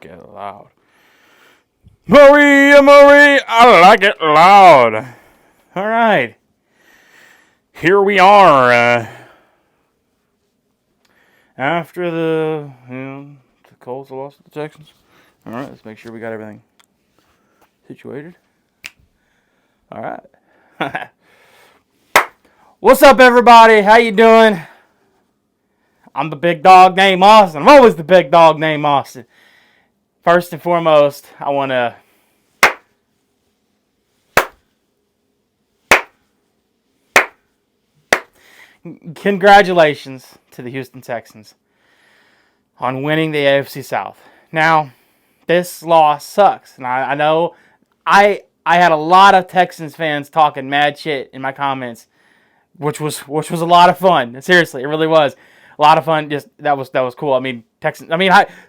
Get loud. Maria, I like it loud. All right. Here we are. After the Colts lost to the Texans. All right, let's make sure we got everything situated. All right. What's up, everybody? How you doing? I'm the big dog named Austin. I'm always the big dog named Austin. First and foremost, I want to congratulations to the Houston Texans on winning the AFC South. Now, this loss sucks, and I know I had a lot of Texans fans talking mad shit in my comments, which was a lot of fun. Seriously, it really was a lot of fun. Just that was cool. I mean, Texans.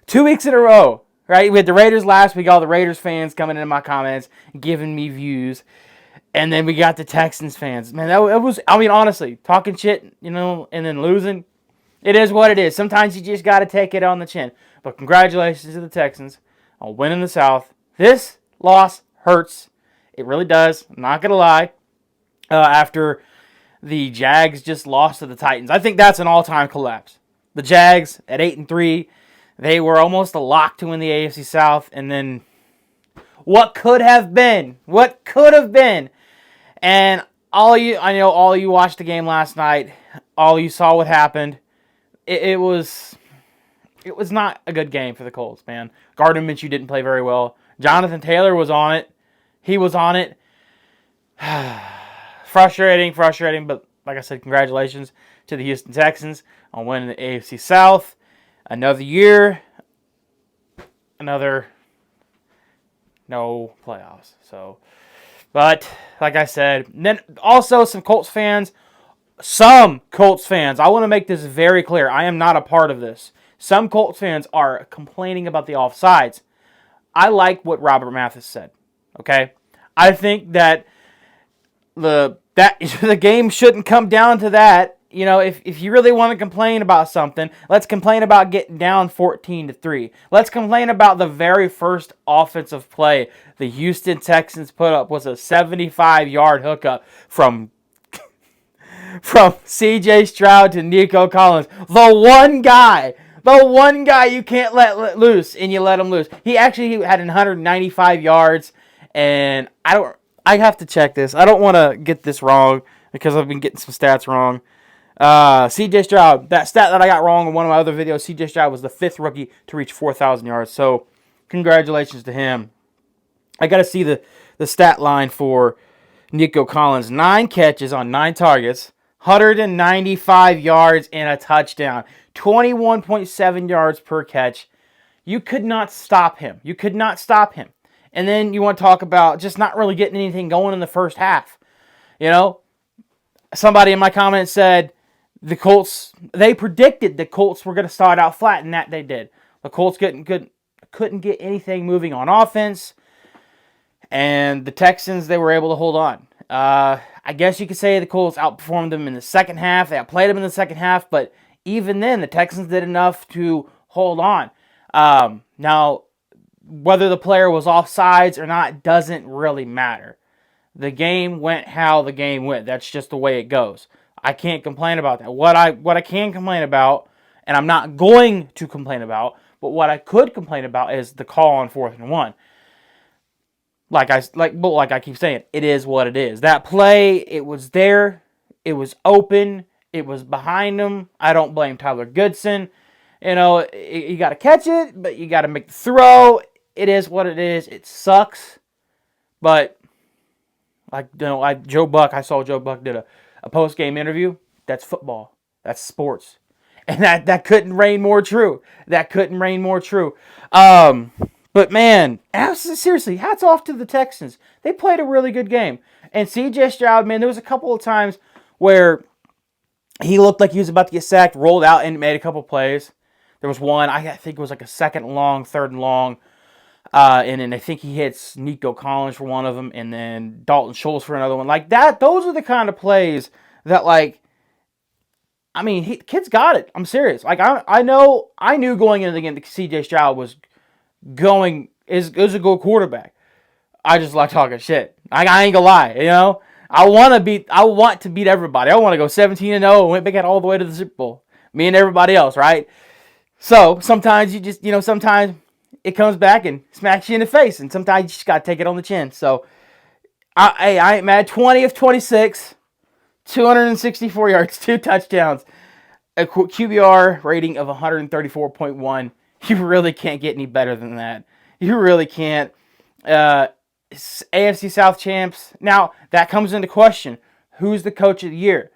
2 weeks in a row, right? We had the Raiders last week. All the Raiders fans coming in my comments, giving me views. And then we got the Texans fans. Man, it was, honestly, talking shit, and then losing. It is what it is. Sometimes you just got to take it on the chin. But congratulations to the Texans on winning the South. This loss hurts. It really does. I'm not going to lie. After the Jags just lost to the Titans. I think that's an all-time collapse. The Jags at 8-3, they were almost a lock to win the AFC South. And then what could have been? What could have been? And I know all you watched the game last night. All you saw what happened. It was not a good game for the Colts, man. Gardner Minshew didn't play very well. Jonathan Taylor was on it. He was on it. Frustrating, but like I said, congratulations to the Houston Texans on winning the AFC South. Another year, no playoffs. But like I said, then also some Colts fans, I want to make this very clear. I am not a part of this. Some Colts fans are complaining about the offsides. I like what Robert Mathis said. Okay, I think that the game shouldn't come down to that. If you really want to complain about something, let's complain about getting down 14-3. Let's complain about the very first offensive play the Houston Texans put up was a 75-yard hookup from C.J. Stroud to Nico Collins. The one guy you can't let loose, and you let him loose. He actually had 195 yards, and I have to check this. I don't want to get this wrong because I've been getting some stats wrong. C.J. Stroud, that stat that I got wrong in one of my other videos, C.J. Stroud was the 5th rookie to reach 4,000 yards. So, congratulations to him. I got to see the stat line for Nico Collins. 9 catches on 9 targets, 195 yards and a touchdown, 21.7 yards per catch. You could not stop him. And then you want to talk about just not really getting anything going in the first half. Somebody in my comments said the Colts, they predicted the Colts were going to start out flat, and that they did. The Colts couldn't get anything moving on offense, and the Texans, they were able to hold on. I guess you could say the Colts outperformed them in the second half. They outplayed them in the second half, but even then, the Texans did enough to hold on. Now, whether the player was offsides or not doesn't really matter. The game went how the game went. That's just the way it goes. I can't complain about that. What I can complain about, and I'm not going to complain about, but what I could complain about is the call on 4th and 1. Like I keep saying, it is what it is. That play, it was there. It was open. It was behind him. I don't blame Tyler Goodson. You got to catch it, but you got to make the throw. It is what it is. It sucks, but I saw Joe Buck did a post-game interview. That's football. That's sports. And that couldn't reign more true. But man, seriously, hats off to the Texans. They played a really good game. And C.J. Stroud, man, there was a couple of times where he looked like he was about to get sacked, rolled out, and made a couple plays. There was one, I think it was like a 2nd and long, 3rd and long. And then I think he hits Nico Collins for one of them, and then Dalton Schultz for another one. Like that, those are the kind of plays that, kid's got it. I'm serious. I knew going into the game that C.J. Stroud was is a good quarterback. I just like talking shit. I ain't gonna lie, you know. I want to beat everybody. I want to go 17-0 and went back all the way to the Super Bowl. Me and everybody else, right? So sometimes you just, sometimes it comes back and smacks you in the face, and sometimes you just gotta take it on the chin. So I ain't mad. 20 of 26, 264 yards, 2 touchdowns, a QBR rating of 134.1. You really can't get any better than that. You really can't. AFC South champs. Now, that comes into question. Who's the coach of the year?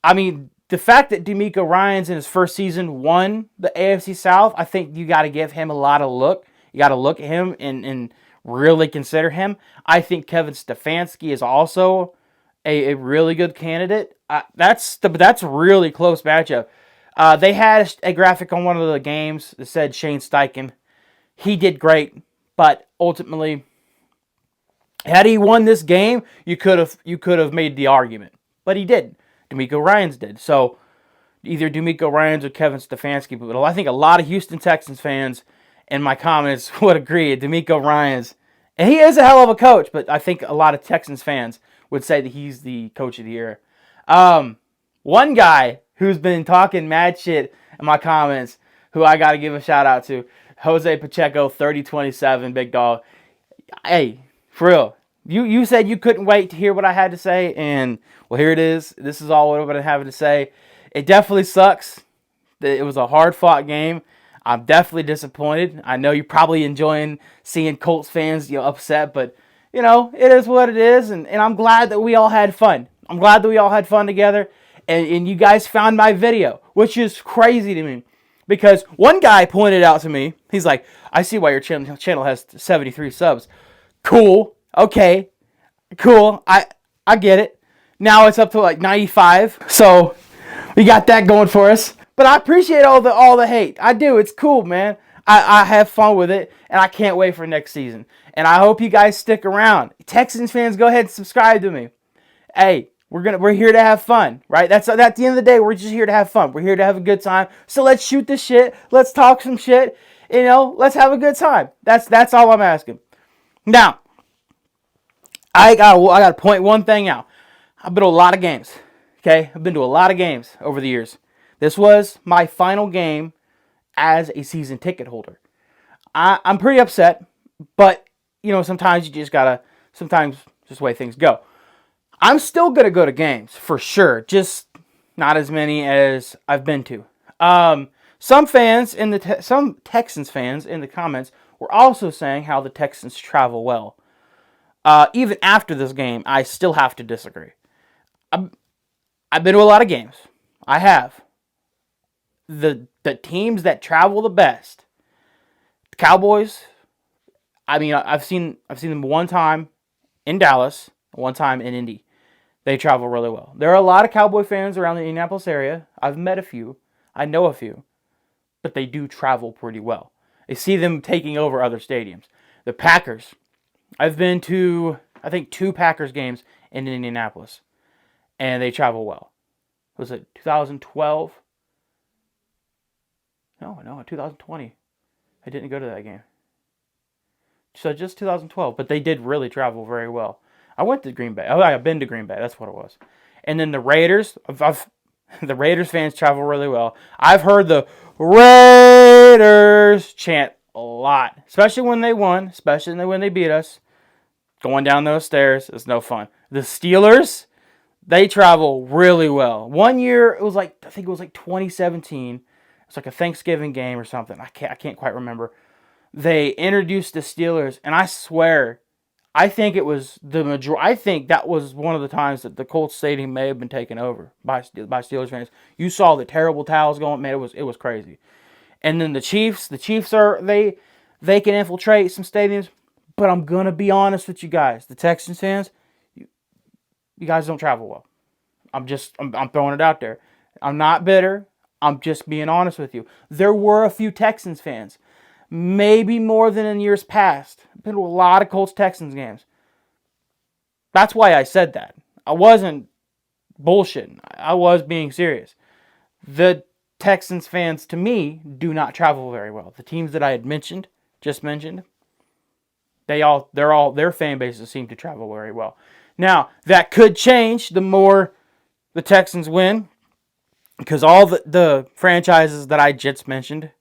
I mean, the fact that DeMeco Ryans in his first season won the AFC South, I think you got to give him a lot of look. You got to look at him and really consider him. I think Kevin Stefanski is also a really good candidate. That's a really close matchup. They had a graphic on one of the games that said Shane Steichen. He did great, but ultimately, had he won this game, you could have made the argument, but he didn't. DeMeco Ryans did. So either DeMeco Ryans or Kevin Stefanski. But I think a lot of Houston Texans fans in my comments would agree. DeMeco Ryans, and he is a hell of a coach, but I think a lot of Texans fans would say that he's the coach of the year. One guy who's been talking mad shit in my comments, who I got to give a shout out to, Jose Pacheco, 30-27, big dog. Hey, for real, you said you couldn't wait to hear what I had to say, and well, here it is. This is all what I'm having to say. It definitely sucks. It was a hard-fought game. I'm definitely disappointed. I know you're probably enjoying seeing Colts fans, upset, but it is what it is, and I'm glad that we all had fun. I'm glad that we all had fun together, and you guys found my video, which is crazy to me. Because one guy pointed out to me, he's like, I see why your channel has 73 subs. Cool. Okay. Cool. I get it. Now it's up to like 95. So we got that going for us. But I appreciate all the hate. I do. It's cool, man. I have fun with it, and I can't wait for next season. And I hope you guys stick around. Texans fans, go ahead and subscribe to me. Hey, we're here to have fun, right? That's at the end of the day, we're just here to have fun. We're here to have a good time. So let's shoot the shit. Let's talk some shit. Let's have a good time. That's all I'm asking. Now, I got to point one thing out. I've been to a lot of games. Okay? I've been to a lot of games over the years. This was my final game as a season ticket holder. I'm pretty upset, but sometimes you just gotta just the way things go. I'm still going to go to games, for sure. Just not as many as I've been to. Some Texans fans in the comments were also saying how the Texans travel well. Even after this game, I still have to disagree. I've been to a lot of games. I have. The teams that travel the best, the Cowboys. I mean, I've seen them one time in Dallas, one time in Indy. They travel really well. There are a lot of Cowboy fans around the Indianapolis area. I've met a few. I know a few. But they do travel pretty well. I see them taking over other stadiums. The Packers. I've been to, I think, 2 Packers games in Indianapolis. And they travel well. Was it 2012? No, 2020. I didn't go to that game. So just 2012. But they did really travel very well. I went to Green Bay. I've been to Green Bay. That's what it was. And then the Raiders. The Raiders fans travel really well. I've heard the Raiders chant a lot. Especially when they won. Especially when they beat us. Going down those stairs is no fun. The Steelers, they travel really well. One year, I think it was like 2017. It's like a Thanksgiving game or something. I can't quite remember. They introduced the Steelers, and I swear, I think it was I think that was one of the times that the Colts stadium may have been taken over by Steelers fans. You saw the terrible towels going, man. It was crazy. And then the Chiefs. The Chiefs they can infiltrate some stadiums, but I'm gonna be honest with you guys. The Texans fans, you guys don't travel well. I'm throwing it out there. I'm not bitter. I'm just being honest with you. There were a few Texans fans. Maybe more than in years past. I've been to a lot of Colts-Texans games. That's why I said that. I wasn't bullshitting. I was being serious. The Texans fans, to me, do not travel very well. The teams that I had mentioned just mentioned, their fan bases seem to travel very well. Now, that could change the more the Texans win, because all the franchises that I just mentioned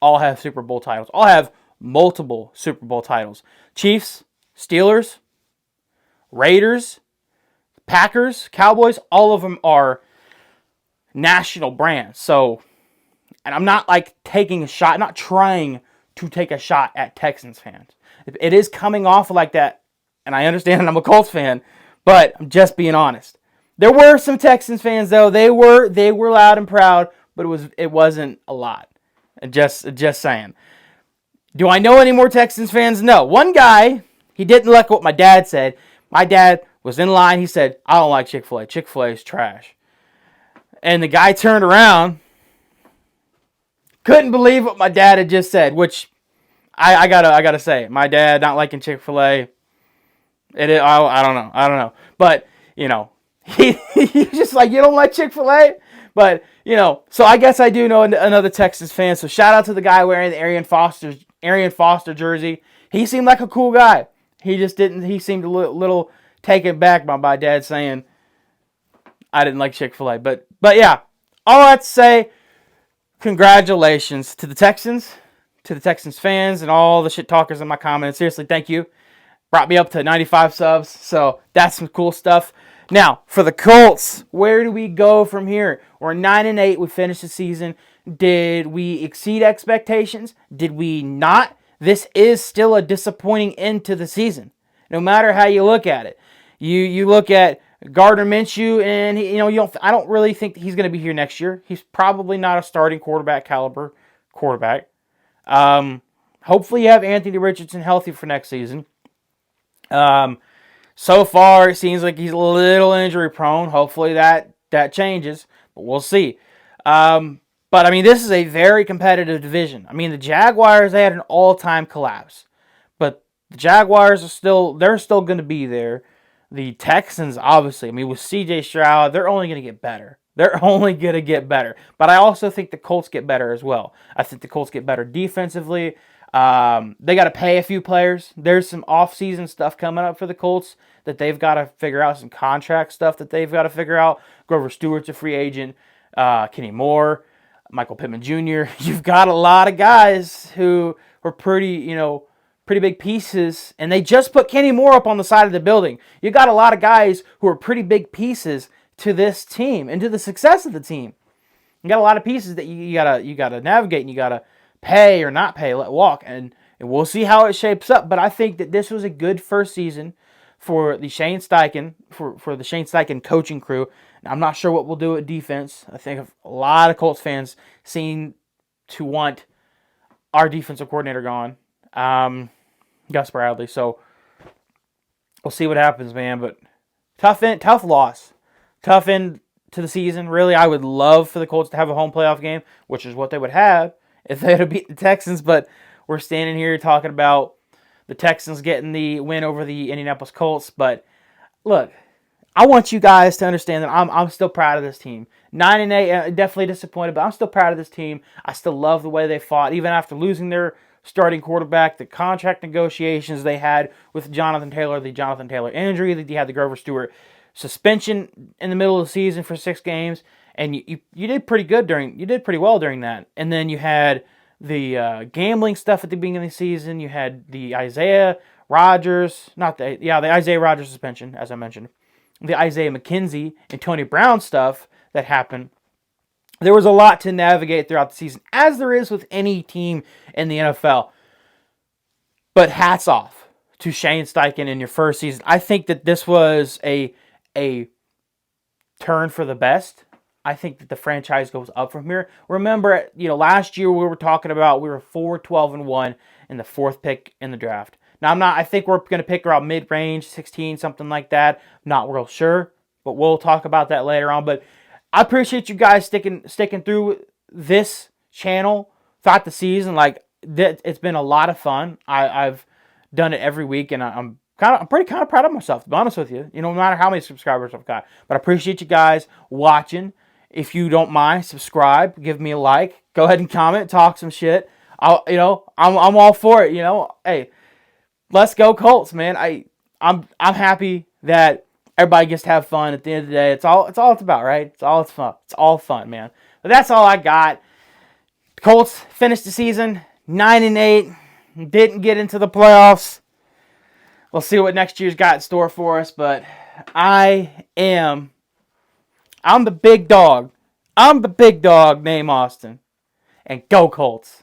all have Super Bowl titles. All have multiple Super Bowl titles. Chiefs, Steelers, Raiders, Packers, Cowboys, all of them are national brands. So, and I'm not like taking a shot, not trying to take a shot at Texans fans. It is coming off like that, and I understand that I'm a Colts fan, but I'm just being honest. There were some Texans fans though. They were loud and proud, but it wasn't a lot. Just saying. Do I know any more Texans fans? No. One guy, he didn't like what my dad said. My dad was in line. He said, "I don't like Chick-fil-A. Chick-fil-A is trash." And the guy turned around, couldn't believe what my dad had just said, which I gotta say, my dad not liking Chick-fil-A, I don't know. But, you know, he's just like, you don't like Chick-fil-A? But, you know, so I guess I do know another Texas fan. So shout out to the guy wearing the Arian Foster jersey. He seemed like a cool guy. He seemed a little taken back by my dad saying I didn't like Chick-fil-A. But yeah, all that to say, congratulations to the Texans fans, and all the shit talkers in my comments. Seriously, thank you. Brought me up to 95 subs, so that's some cool stuff. Now, for the Colts, where do we go from here? We're 9-8. We finished the season. Did we exceed expectations? Did we not? This is still a disappointing end to the season, no matter how you look at it. You look at Gardner Minshew, and I don't really think he's going to be here next year. He's probably not a starting caliber quarterback. Hopefully you have Anthony Richardson healthy for next season. So far it seems like he's a little injury prone. Hopefully that changes, but we'll see. But I mean, this is a very competitive division. I mean, the Jaguars, they had an all-time collapse, but the Jaguars they're still going to be there. The Texans, obviously, I mean, with C.J. Stroud, they're only going to get better. They're only going to get better. But I also think the Colts get better as well. I think the Colts get better defensively. They got to pay a few players. There's some off-season stuff coming up for the Colts that they've got to figure out, some contract stuff that they've got to figure out. Grover Stewart's a free agent. Kenny Moore, Michael Pittman Jr. You've got a lot of guys who were pretty big pieces, and they just put Kenny Moore up on the side of the building. You got a lot of guys who are pretty big pieces to this team and to the success of the team. You got a lot of pieces that you gotta navigate, and you gotta pay or not pay, let walk, and we'll see how it shapes up. But I think that this was a good first season for the Shane Steichen for the Shane Steichen coaching crew. Now, I'm not sure what we'll do at defense. I think a lot of Colts fans seem to want our defensive coordinator gone, Gus Bradley. So we'll see what happens, man. But tough loss. Tough end to the season. Really, I would love for the Colts to have a home playoff game, which is what they would have if they had to beat the Texans. But we're standing here talking about the Texans getting the win over the Indianapolis Colts. But look, I want you guys to understand that I'm still proud of this team. 9-8, definitely disappointed, but I'm still proud of this team. I still love the way they fought, even after losing their starting quarterback, the contract negotiations they had with Jonathan Taylor, the Jonathan Taylor injury, that you had the Grover Stewart suspension in the middle of the season for 6 games, and you did pretty well during that. And then you had the gambling stuff at the beginning of the season. You had the Isaiah Rodgers suspension, as I mentioned, the Isaiah McKenzie and Tony Brown stuff that happened. There was a lot to navigate throughout the season, as there is with any team in the NFL. But hats off to Shane Steichen in your first season. I think that this was a turn for the best. I think that the franchise goes up from here. Remember, last year we were talking about we were 4-12-1 in the 4th pick in the draft. Now I think we're going to pick around mid-range, 16, something like that. Not real sure, but we'll talk about that later on. But I appreciate you guys sticking through this channel throughout the season. It's been a lot of fun. I've done it every week, and I'm pretty proud of myself, to be honest with you. No matter how many subscribers I've got. But I appreciate you guys watching. If you don't mind, subscribe, give me a like, go ahead and comment, talk some shit. I'm all for it. Hey, let's go Colts, man. I'm happy that everybody gets to have fun at the end of the day. It's all it's about, right? It's fun. It's all fun, man. But that's all I got. The Colts finished the season 9-8. Didn't get into the playoffs. We'll see what next year's got in store for us, but I'm the big dog. I'm the big dog named Austin. And go Colts.